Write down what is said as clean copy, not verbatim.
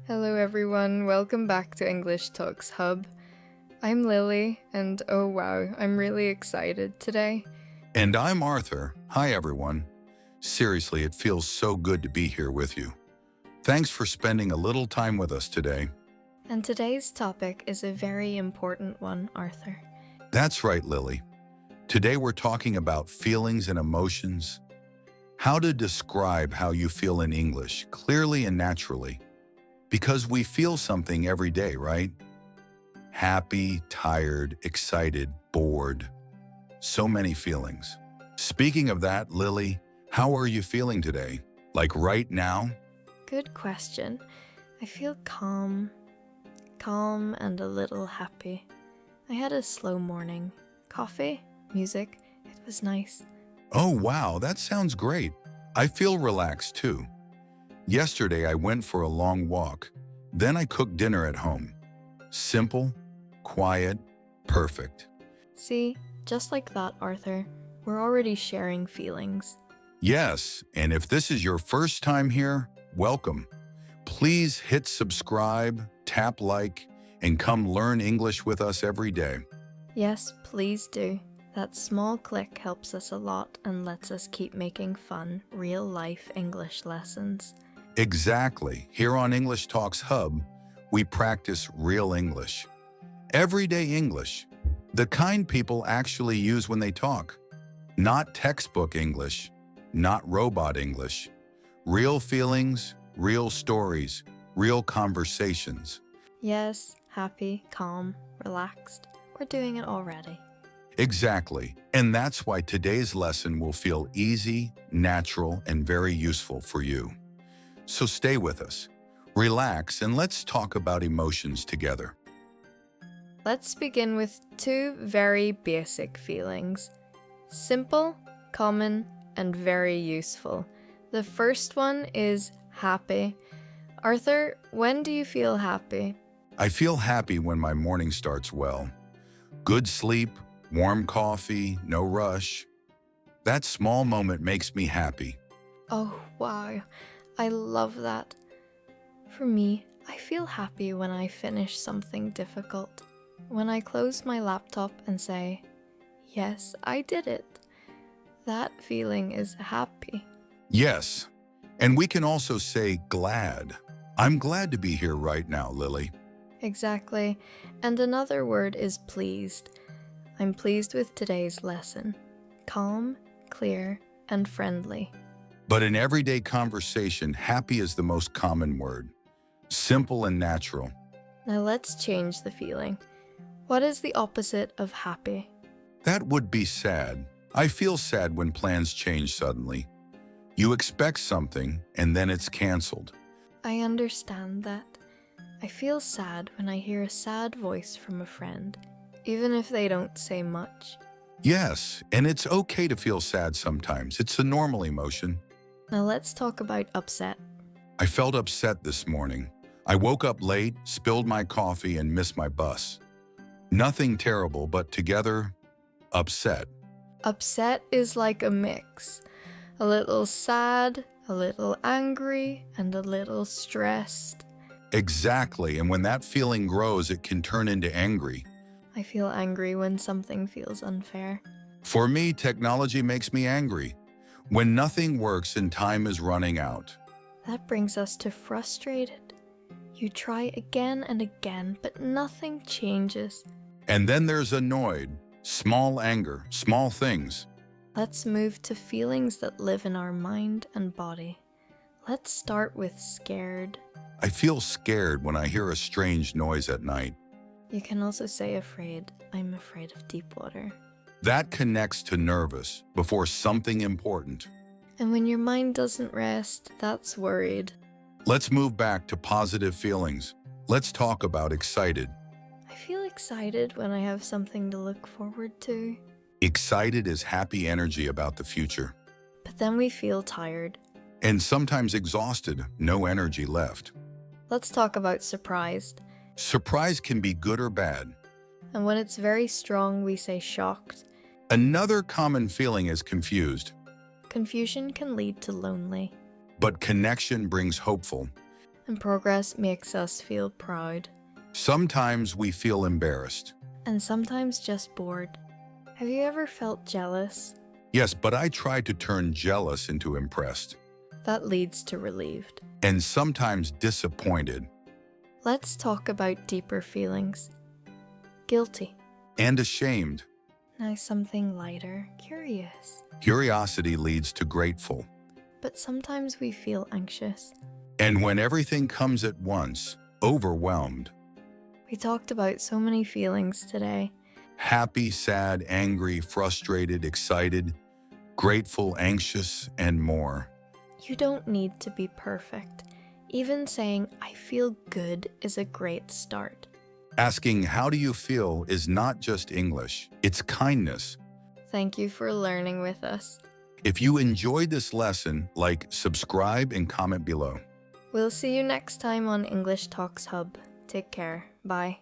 Hello, everyone. Welcome back to English Talks Hub. I'm Lily, and oh wow, I'm really excited today. And I'm Arthur. Hi, everyone. Seriously, it feels so good to be here with you. Thanks for spending a little time with us today. And today's topic is a very important one, Arthur. That's right, Lily. Today we're talking about feelings and emotions, how to describe how you feel in English clearly and naturally. Because we feel something every day, right? Happy, tired, excited, bored. So many feelings. Speaking of that, Lily, how are you feeling today? Like right now? Good question. I feel calm and a little happy. I had a slow morning. Coffee, music, it was nice. Oh, wow, that sounds great. I feel relaxed too. Yesterday, I went for a long walk. Then I cooked dinner at home. Simple, quiet, perfect. See, just like that, Arthur, we're already sharing feelings. Yes, and if this is your first time here, welcome. Please hit subscribe, tap like, and come learn English with us every day. Yes, please do. That small click helps us a lot and lets us keep making fun, real-life English lessons. Exactly. Here on English Talks Hub, we practice real English. Everyday English. The kind people actually use when they talk. Not textbook English, not robot English. Real feelings, real stories, real conversations. Yes, happy, calm, relaxed. We're doing it already. Exactly. And that's why today's lesson will feel easy, natural, and very useful for you. So stay with us. Relax and let's talk about emotions together. Let's begin with two very basic feelings. Simple, common, and very useful. The first one is happy. Arthur, when do you feel happy? I feel happy when my morning starts well. Good sleep, warm coffee, no rush. That small moment makes me happy. Oh, wow. I love that. For me, I feel happy when I finish something difficult. When I close my laptop and say, yes, I did it. That feeling is happy. Yes, and we can also say glad. I'm glad to be here right now, Lily. Exactly. And another word is pleased. I'm pleased with today's lesson. Calm, clear, and friendly. But in everyday conversation, happy is the most common word. Simple and natural. Now let's change the feeling. What is the opposite of happy? That would be sad. I feel sad when plans change suddenly. You expect something and then it's canceled. I understand that. I feel sad when I hear a sad voice from a friend, even if they don't say much. Yes, and it's okay to feel sad sometimes. It's a normal emotion. Now let's talk about upset. I felt upset this morning. I woke up late, spilled my coffee, and missed my bus. Nothing terrible, but together, upset. Upset is like a mix. A little sad, a little angry, and a little stressed. Exactly, and when that feeling grows, it can turn into angry. I feel angry when something feels unfair. For me, technology makes me angry. When nothing works and time is running out. That brings us to frustrated. You try again and again, but nothing changes. And then there's annoyed, small anger, small things. Let's move to feelings that live in our mind and body. Let's start with scared. I feel scared when I hear a strange noise at night. You can also say afraid. I'm afraid of deep water. That connects to nervous before something important. And when your mind doesn't rest, that's worried. Let's move back to positive feelings. Let's talk about excited. I feel excited when I have something to look forward to. Excited is happy energy about the future. But then we feel tired. And sometimes exhausted, no energy left. Let's talk about surprised. Surprise can be good or bad. And when it's very strong, we say shocked. Another common feeling is confused. Confusion can lead to lonely. But connection brings hopeful. And progress makes us feel proud. Sometimes we feel embarrassed. And sometimes just bored. Have you ever felt jealous? Yes, but I try to turn jealous into impressed. That leads to relieved. And sometimes disappointed. Let's talk about deeper feelings. Guilty. And ashamed. Now something lighter, curious. Curiosity leads to grateful. But sometimes we feel anxious. And when everything comes at once, overwhelmed. We talked about so many feelings today. Happy, sad, angry, frustrated, excited, grateful, anxious, and more. You don't need to be perfect. Even saying, I feel good is a great start. Asking, how do you feel, is not just English, it's kindness. Thank you for learning with us. If you enjoyed this lesson, subscribe, and comment below. We'll see you next time on English Talks Hub. Take care. Bye.